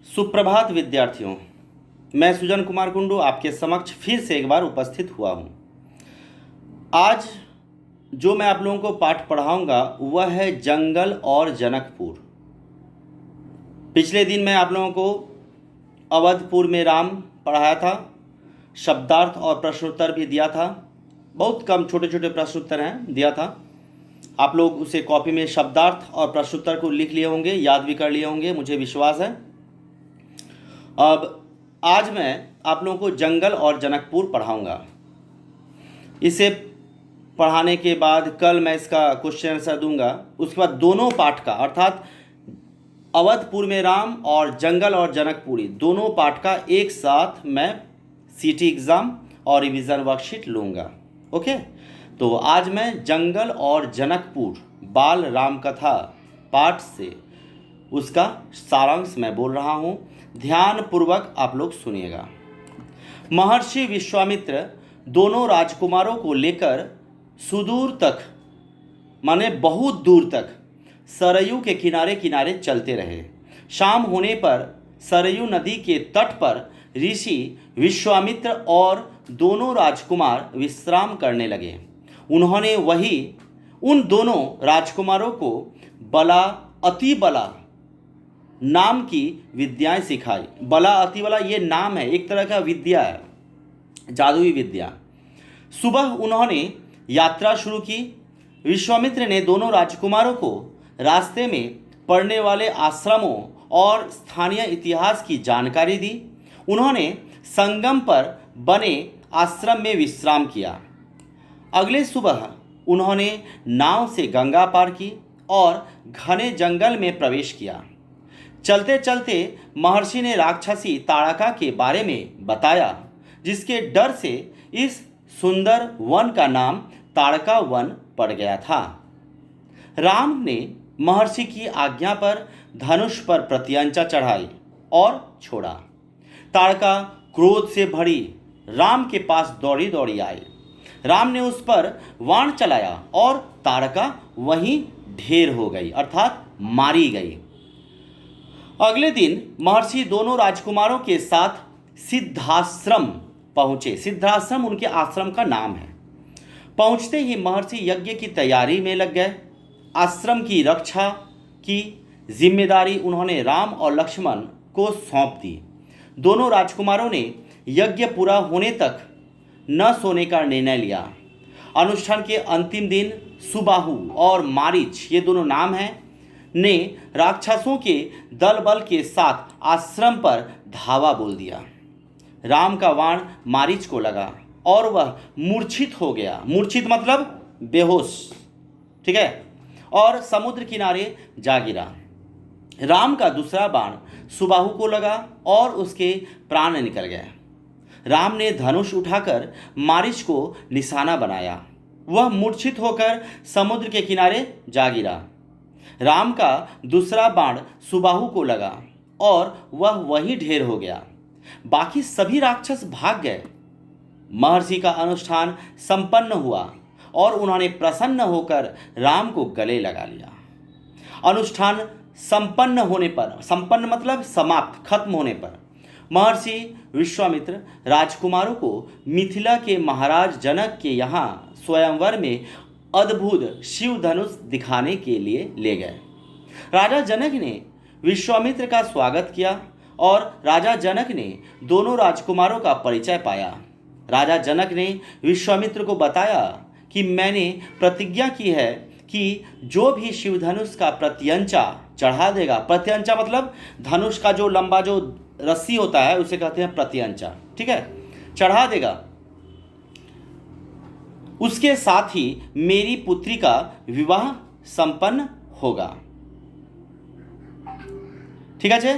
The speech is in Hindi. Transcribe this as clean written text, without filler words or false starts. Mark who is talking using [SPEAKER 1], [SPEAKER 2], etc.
[SPEAKER 1] सुप्रभात विद्यार्थियों। मैं सुजन कुमार कुंडू आपके समक्ष फिर से एक बार उपस्थित हुआ हूँ। आज जो मैं आप लोगों को पाठ पढ़ाऊँगा वह है जंगल और जनकपुर। पिछले दिन मैं आप लोगों को अवधपुर में राम पढ़ाया था, शब्दार्थ और प्रश्नोत्तर भी दिया था। बहुत कम छोटे छोटे प्रश्नोत्तर हैं दिया था। आप लोग उसे कॉपी में शब्दार्थ और प्रश्नोत्तर को लिख लिए होंगे, याद भी कर लिए होंगे, मुझे विश्वास है। अब आज मैं आप लोगों को जंगल और जनकपुर पढ़ाऊंगा। इसे पढ़ाने के बाद कल मैं इसका क्वेश्चन आंसर दूंगा। उसके बाद दोनों पाठ का अर्थात अवधपुर में राम और जंगल और जनकपुरी दोनों पाठ का एक साथ मैं सीटी एग्ज़ाम और रिवीजन वर्कशीट लूँगा। ओके, तो आज मैं जंगल और जनकपुर बाल राम कथा पाठ से उसका सारांश मैं बोल रहा हूँ। ध्यान पूर्वक आप लोग सुनिएगा। महर्षि विश्वामित्र दोनों राजकुमारों को लेकर सुदूर तक माने बहुत दूर तक सरयू के किनारे किनारे चलते रहे। शाम होने पर सरयू नदी के तट पर ऋषि विश्वामित्र और दोनों राजकुमार विश्राम करने लगे। उन्होंने उन दोनों राजकुमारों को बला अति बला नाम की विद्याएं सिखाई। बला अति बला ये नाम है, एक तरह का विद्या है, जादुई विद्या। सुबह उन्होंने यात्रा शुरू की। विश्वामित्र ने दोनों राजकुमारों को रास्ते में पड़ने वाले आश्रमों और स्थानीय इतिहास की जानकारी दी। उन्होंने संगम पर बने आश्रम में विश्राम किया। अगले सुबह उन्होंने नाव से गंगा पार की और घने जंगल में प्रवेश किया। चलते चलते महर्षि ने राक्षसी ताड़का के बारे में बताया, जिसके डर से इस सुंदर वन का नाम ताड़का वन पड़ गया था। राम ने महर्षि की आज्ञा पर धनुष पर प्रत्यंचा चढ़ाई और छोड़ा। ताड़का क्रोध से भरी राम के पास दौड़ी दौड़ी आई। राम ने उस पर बाण चलाया और ताड़का वहीं ढेर हो गई अर्थात मारी गई। अगले दिन महर्षि दोनों राजकुमारों के साथ सिद्धाश्रम पहुँचे। सिद्धाश्रम उनके आश्रम का नाम है। पहुँचते ही महर्षि यज्ञ की तैयारी में लग गए। आश्रम की रक्षा की जिम्मेदारी उन्होंने राम और लक्ष्मण को सौंप दी। दोनों राजकुमारों ने यज्ञ पूरा होने तक न सोने का निर्णय लिया। अनुष्ठान के अंतिम दिन सुबाहु और मारीच, ये दोनों नाम हैं, ने राक्षसों के दल बल के साथ आश्रम पर धावा बोल दिया। राम का बाण मारीच को लगा और वह मूर्छित हो गया। मूर्छित मतलब बेहोश, ठीक है, और समुद्र किनारे जा गिरा। राम का दूसरा बाण सुबाहु को लगा और उसके प्राण निकल गए। राम ने धनुष उठाकर मारीच को निशाना बनाया। वह मूर्छित होकर समुद्र के किनारे जा गिरा। राम का दूसरा बाण सुबाहु को लगा और वह वहीं ढेर हो गया। बाकी सभी राक्षस भाग गए। महर्षि का अनुष्ठान संपन्न हुआ और उन्होंने प्रसन्न होकर राम को गले लगा लिया। अनुष्ठान संपन्न होने पर, संपन्न मतलब समाप्त, खत्म होने पर, महर्षि विश्वामित्र राजकुमारों को मिथिला के महाराज जनक के यहाँ स्वयंवर में अद्भुत शिव धनुष दिखाने के लिए ले गए। राजा जनक ने विश्वामित्र का स्वागत किया और राजा जनक ने दोनों राजकुमारों का परिचय पाया। राजा जनक ने विश्वामित्र को बताया कि मैंने प्रतिज्ञा की है कि जो भी शिव धनुष का प्रत्यंचा चढ़ा देगा, प्रत्यंचा मतलब धनुष का जो लंबा जो रस्सी होता है उसे कहते हैं प्रत्यंचा, ठीक है, चढ़ा देगा, उसके साथ ही मेरी पुत्री का विवाह संपन्न होगा। ठीक है।